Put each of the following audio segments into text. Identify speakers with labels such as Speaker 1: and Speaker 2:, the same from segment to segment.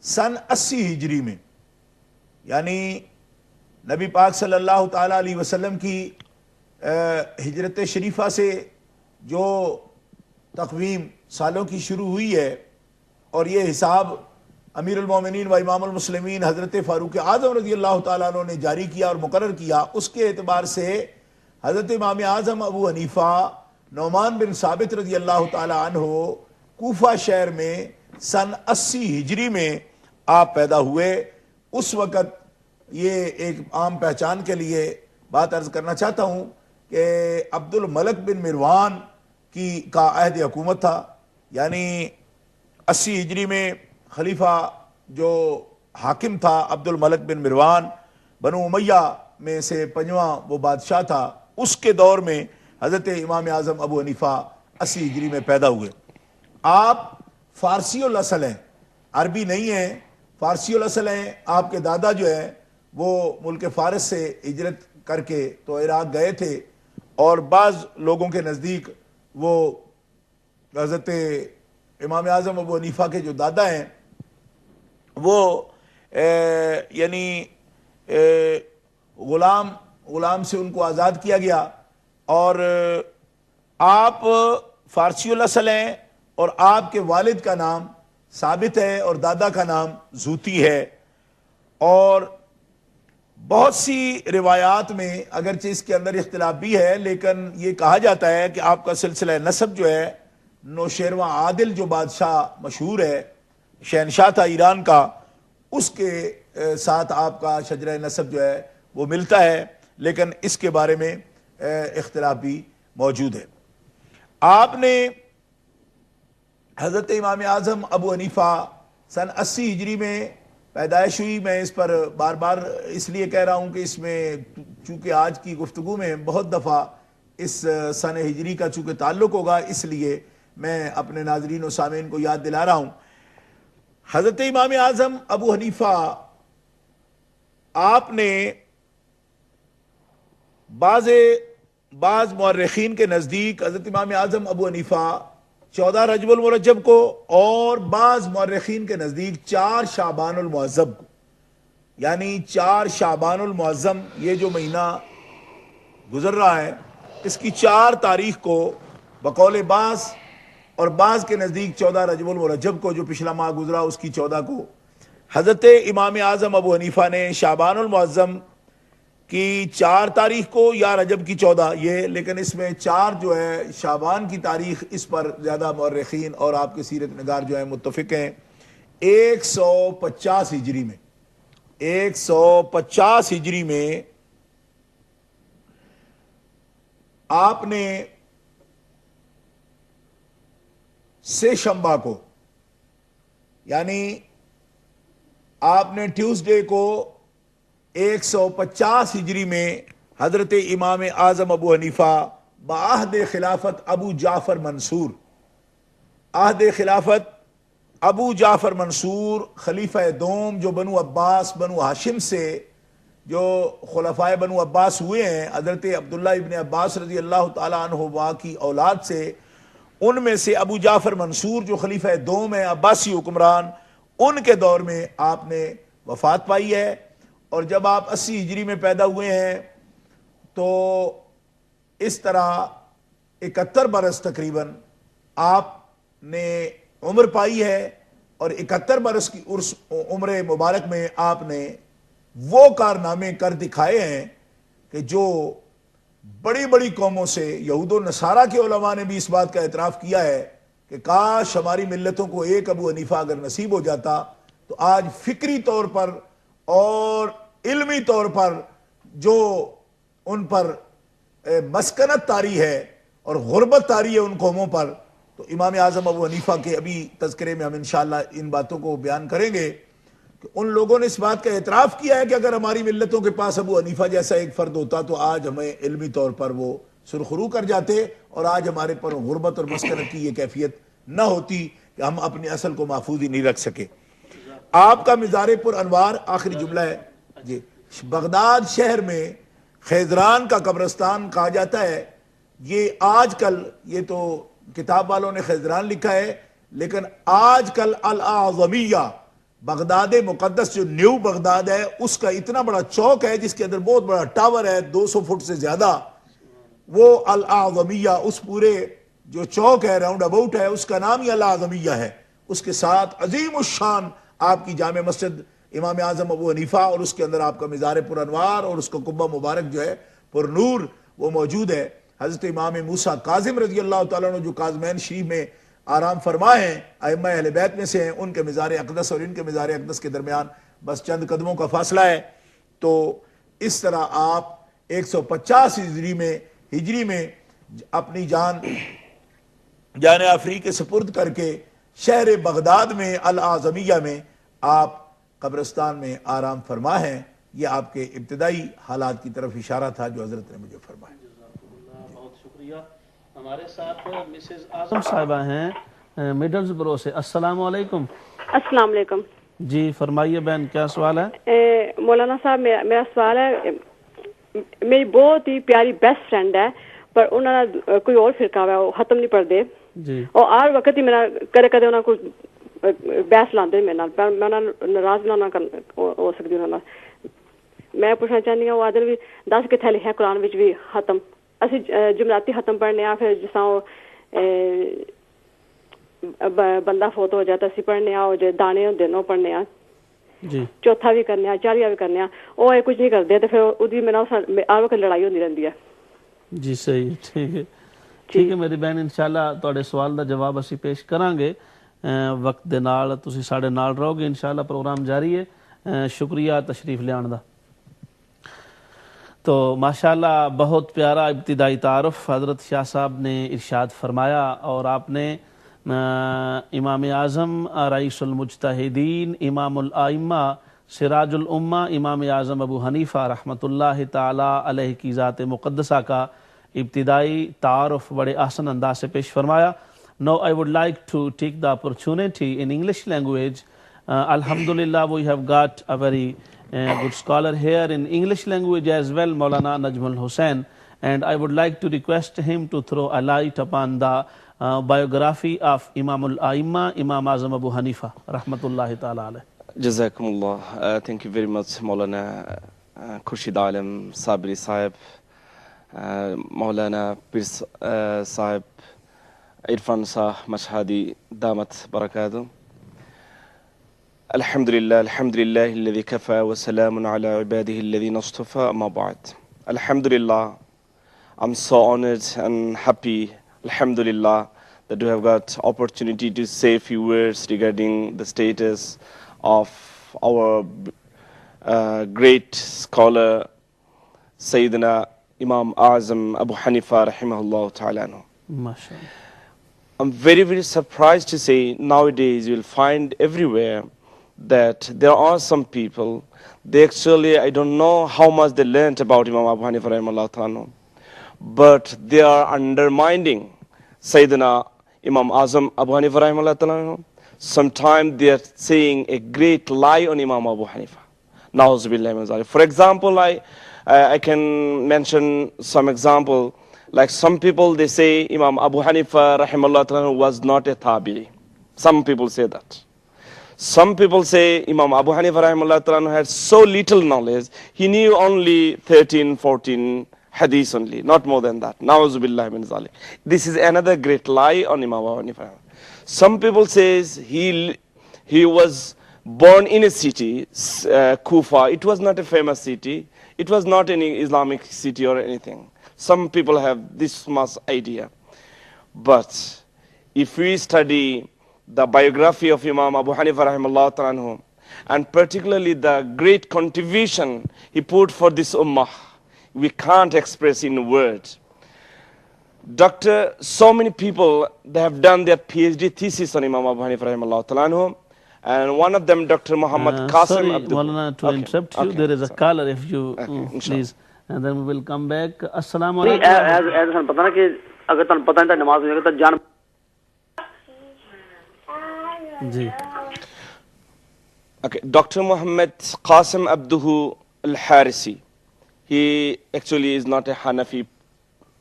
Speaker 1: سن 80 ہجری میں، یعنی نبی پاک صلی اللہ تعالیٰ علیہ وسلم کی ہجرت شریفہ سے جو تقویم سالوں کی شروع ہوئی ہے، اور یہ حساب امیر المومنین و امام المسلمین حضرت فاروق اعظم رضی اللہ تعالیٰ عنہ نے جاری کیا اور مقرر کیا، اس کے اعتبار سے حضرت امام اعظم ابو حنیفہ نعمان بن ثابت رضی اللہ تعالیٰ عنہ کوفہ شہر میں سن 80 ہجری میں آپ پیدا ہوئے۔ اس وقت یہ ایک عام پہچان کے لیے بات عرض کرنا چاہتا ہوں کہ عبد الملک بن مروان کا عہد حکومت تھا، یعنی 80 ہجری میں خلیفہ جو حاکم تھا عبد الملک بن مروان، بنو امیہ میں سے 5واں وہ بادشاہ تھا، اس کے دور میں حضرت امام اعظم ابو حنیفہ 80 ہجری میں پیدا ہوئے۔ آپ فارسی الاصل ہیں، عربی نہیں ہیں، فارسی الاصل ہیں۔ آپ کے دادا جو ہیں وہ ملک فارس سے ہجرت کر کے تو عراق گئے تھے، اور بعض لوگوں کے نزدیک وہ حضرت امام اعظم ابو حنیفہ کے جو دادا ہیں وہ یعنی غلام سے ان کو آزاد کیا گیا، اور آپ فارسی الاصل ہیں، اور آپ کے والد کا نام ثابت ہے اور دادا کا نام زوتی ہے۔ اور بہت سی روایات میں اگرچہ اس کے اندر اختلاف بھی ہے، لیکن یہ کہا جاتا ہے کہ آپ کا سلسلہ نسب جو ہے نوشیروان عادل جو بادشاہ مشہور ہے، شہنشاہ تھا ایران کا، اس کے ساتھ آپ کا شجرہ نسب جو ہے وہ ملتا ہے، لیکن اس کے بارے میں اختلاف بھی موجود ہے۔ آپ نے حضرت امام اعظم ابو حنیفہ سن 80 ہجری میں پیدائش ہوئی۔ میں اس پر بار بار اس لیے کہہ رہا ہوں کہ اس میں چونکہ آج کی گفتگو میں بہت دفعہ اس سن ہجری کا چونکہ تعلق ہوگا، اس لیے میں اپنے ناظرین و سامعین کو یاد دلا رہا ہوں۔ حضرت امام اعظم ابو حنیفہ آپ نے بعض مورخین کے نزدیک حضرت امام اعظم ابو حنیفہ 14 رجب المرجب کو، اور بعض مورخین کے نزدیک 4 شعبان المعظم کو، یعنی 4 شعبان المعظم یہ جو مہینہ گزر رہا ہے اس کی 4 تاریخ کو بقول بعض، اور بعض کے نزدیک 14 رجب المرجب کو جو پچھلا ماہ گزرا اس کی 14 کو حضرت امام اعظم ابو حنیفہ نے شعبان المعظم کی 4 تاریخ کو یا رجب کی 14 یہ، لیکن اس میں 4 جو ہے شعبان کی تاریخ، اس پر زیادہ مورخین اور آپ کے سیرت نگار جو ہیں متفق ہیں۔ 150 ہجری میں 150 ہجری میں آپ نے سے شنبہ کو، یعنی آپ نے ٹیوزڈے کو 150 ہجری میں حضرت امام اعظم ابو حنیفہ بعہد خلافت ابو جعفر منصور، عہد خلافت ابو جعفر منصور خلیفہ دوم جو بنو عباس بنو ہاشم سے جو خلفائے بنو عباس ہوئے ہیں، حضرت عبداللہ ابن عباس رضی اللہ تعالیٰ عنہ کی اولاد سے، ان میں سے ابو جعفر منصور جو خلیفہ دوم ہیں عباسی حکمران، ان کے دور میں آپ نے وفات پائی ہے۔ اور جب آپ 80 ہجری میں پیدا ہوئے ہیں تو اس طرح 71 برس تقریباً آپ نے عمر پائی ہے، اور 71 برس کی عمر مبارک میں آپ نے وہ کارنامے کر دکھائے ہیں کہ جو بڑی بڑی قوموں سے، یہود و نصارہ کے علماء نے بھی اس بات کا اعتراف کیا ہے کہ کاش ہماری ملتوں کو ایک ابو حنیفہ اگر نصیب ہو جاتا تو آج فکری طور پر اور علمی طور پر جو ان پر مسکنت طاری ہے اور غربت طاری ہے ان قوموں پر، تو امام اعظم ابو حنیفہ کے ابھی تذکرے میں ہم انشاءاللہ ان باتوں کو بیان کریں گے کہ ان لوگوں نے اس بات کا اعتراف کیا ہے کہ اگر ہماری ملتوں کے پاس ابو حنیفہ جیسا ایک فرد ہوتا تو آج ہمیں علمی طور پر وہ سرخرو کر جاتے، اور آج ہمارے پر غربت اور مسکنت کی یہ کیفیت نہ ہوتی کہ ہم اپنی اصل کو محفوظ ہی نہیں رکھ سکے۔ آپ کا مزار پر انوار آخری جملہ ہے جی، بغداد شہر میں خیزران کا قبرستان کہا جاتا ہے۔ یہ آج کل، یہ تو کتاب والوں نے خیزران لکھا ہے، لیکن آج کل الاعظمیہ بغداد مقدس جو نیو بغداد ہے اس کا اتنا بڑا چوک ہے جس کے اندر بہت بڑا ٹاور ہے 200 فٹ سے زیادہ، وہ الاعظمیہ، اس پورے جو چوک ہے راؤنڈ اباؤٹ ہے اس کا نام ہی الاعظمیہ ہے. اس کے ساتھ عظیم الشان آپ کی جامع مسجد امام اعظم ابو حنیفہ، اور اس کے اندر آپ کا مزار پر انوار اور اس کا قبہ مبارک جو ہے پر نور وہ موجود ہے. حضرت امام موسیٰ کاظم رضی اللہ تعالیٰ عنہ جو کاظمین شریف میں آرام فرما ہیں، ائمہ اہل بیت میں سے ہیں، ان کے مزار اقدس اور ان کے مزار اقدس کے درمیان بس چند قدموں کا فاصلہ ہے. تو اس طرح آپ 150 ہجری میں اپنی جان آفری کے سپرد کر کے شہر بغداد میں الاعظمیہ میں آپ قبرستان میں آرام فرما ہیں. یہ آپ کے ابتدائی حالات کی طرف اشارہ تھا جو حضرت نے مجھے فرمایا.
Speaker 2: بہت شکریہ. ہمارے ساتھ مسز اعظم صاحبہ ہیں مڈلز برو سے. السلام علیکم.
Speaker 3: السلام علیکم.
Speaker 2: جی فرمائیے بہن، کیا سوال ہے؟
Speaker 3: مولانا صاحب میرا سوال ہے، میری بہت ہی پیاری بیسٹ فرینڈ ہے پر انہوں نے کوئی اور فرقہ ہے، وہ ختم نہیں پڑھتے
Speaker 2: جی،
Speaker 3: اور ہر وقت ہی میرا کدے انہوں کو بحث لاندے میرے نال، پر میں ناراض نہ ہو سکتی انہوں. میں پوچھنا چاہتی ہوں وہ آدھر بھی 10 کتنے لکھا ہے قرآن وچ بھی ختم، اسی جمعراتی ختم پڑھنے آ، پھر جس بندہ فوت ہو جاتا اسی پڑھنے آ، جو دانے ہوندے نو پڑھنے آ
Speaker 2: جی،
Speaker 3: چوتھا بھی کرنے آ، چالیاں بھی کرنے آ، وہ کچھ نہیں کرتے تو پھر وہ میرا ہر وقت لڑائی ہوتی رہتی ہے.
Speaker 2: جی صحیح، ٹھیک ہے ٹھیک ہے میری بہن، انشاءاللہ تواڈے سوال دا جواب اسی پیش کرانگے وقت دے نال. تسی ساڈے نال رہو گے، انشاءاللہ پروگرام جاری ہے. شکریہ تشریف لیان دا. تو ماشاءاللہ بہت پیارا ابتدائی تعارف حضرت شاہ صاحب نے ارشاد فرمایا، اور آپ نے امام اعظم رئیس المجتہدین امام الائمہ سراج الامہ امام اعظم ابو حنیفہ رحمۃ اللہ تعالی علیہ کی ذات مقدسہ کا ابتدائی تعارف بڑے احسن انداز سے پیش فرمایا. Now I would like to take the opportunity in English language. Alhamdulillah, we have got a very good scholar here in English language as well, Maulana Najmul Hussain, and I would like to request him to throw a light upon the biography of Imam al-Aimma, Imam Azam Abu Hanifa, rahmatullahi ta'ala alayh.
Speaker 4: Jazakumullah. Thank you very much, Maulana Khurshid Alam Sabri Sahib, Maulana Pir Sahib, Irfan Shah Mashhadi Damat Barakatuh. Alhamdulillah, alhamdulillah, alladhi kafa wa salamun ala ibadihi alladhina istafa, amma ba'd. Alhamdulillah, I'm so honored and happy, alhamdulillah, that we have got opportunity to say a few words regarding the status of our great scholar, Sayyidina Imam Azam Abu Hanifa rahimahullah ta'ala.
Speaker 2: MashaAllah.
Speaker 4: I'm very, very surprised to say nowadays you'll find everywhere that there are some people, they actually, I don't know how much they learnt about Imam Abu Hanifa rahimahullah ta'ala, but they are undermining Sayyidina Imam Azam Abu Hanifa rahimahullah ta'ala. Sometimes they are saying a great lie on Imam Abu Hanifa. Na'uzubillah min zalik. For example, I can mention some example. Like some people, they say Imam Abu Hanifa rahimahullah ta'ala was not a tabi'i. Some people say that. Some people say Imam Abu Hanifa rahimahullah ta'ala had so little knowledge, he knew only 13, 14 hadith only, not more than that. Na'uzubillah min zalik. This is another great lie on Imam Abu Hanifa. Some people say he was born in a city, Kufa. It was not a famous city. It was not any Islamic city or anything. Some people have this much idea. But if we study the biography of Imam Abu Hanifa rahimahullah ta'ala, and particularly the great contribution he put for this ummah, we can't express in words. So many people, they have done their PhD thesis on Imam Abu Hanifa rahimahullah ta'ala, and one of them, Dr. Muhammad Qasim
Speaker 2: Sorry,
Speaker 4: Abdul.
Speaker 2: Maulana, to interrupt you, there is a caller, if you please, and then we will come back. Assalamu alaikum.
Speaker 5: پتہ نا کہ اگر تمہیں پتہ نہیں نماز ہو تو جان
Speaker 2: جی.
Speaker 4: Okay, Dr. Muhammad Qasim Abduhu al-Harisi, he actually is not a Hanafi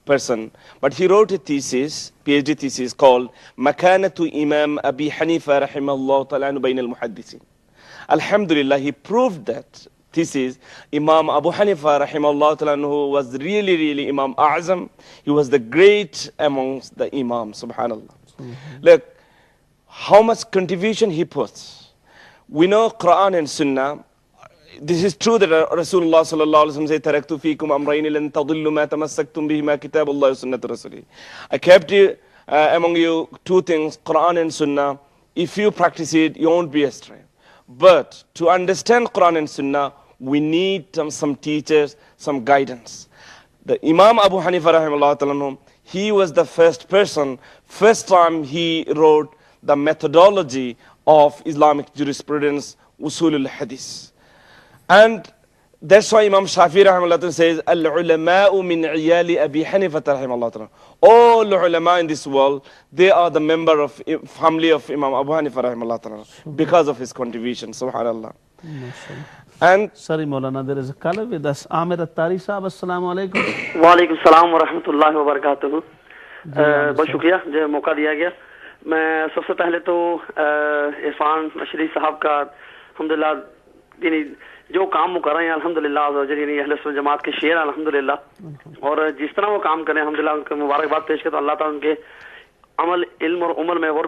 Speaker 4: person, but he wrote a thesis, PhD thesis called Makanatu Imam Abi Hanifa rahimahullah ta'ala bain al-Muhaddithin. Alhamdulillah, he proved that. This is Imam Abu Hanifa rahimahullah ta'ala, who was really Imam A'zam. He was the great amongst the Imams, subhanallah. Look, how much contribution he puts. We know Quran and Sunnah. This is true that Rasulullah sallallahu alaihi wasallam said, "Taraktu fikum amrayn lan tadillu ma tamassaktum bihima kitabullah wa sunnat rasulih." I kept among you two things, Quran and Sunnah. If you practice it, you won't be astray. But to understand Quran and Sunnah, we need some teachers, some guidance. The Imam Abu Hanifa rahimahullah ta'ala, he was the first time he wrote the methodology of Islamic jurisprudence, Usul al-Hadith. And that's why Imam Shafi rahimahullah says, Al-ulama'u min iyali Abi Hanifa rahimahullah. All ulama in this world, they are the member of family of Imam Abu Hanifa rahimahullah because of his contribution, subhanallah. And
Speaker 2: sorry Maulana, there is a caller with us. Amir Attari Sahab, assalamu alaikum.
Speaker 5: وعلیکم السلام ورحمۃ اللہ وبرکاتہ. بہت شکریہ جو موقع دیا گیا. میں سب سے پہلے تو عرفان مشری صاحب کا الحمدللہ یعنی جو کام وہ کر رہے ہیں الحمدللہ یعنی اہل سنت جماعت کے شعر الحمدللہ, اور جس طرح وہ کام کریں الحمدللہ ان کو مبارکباد پیش کرتا ہوں. اللہ تعالیٰ ان کے عمل, علم اور عمر میں اور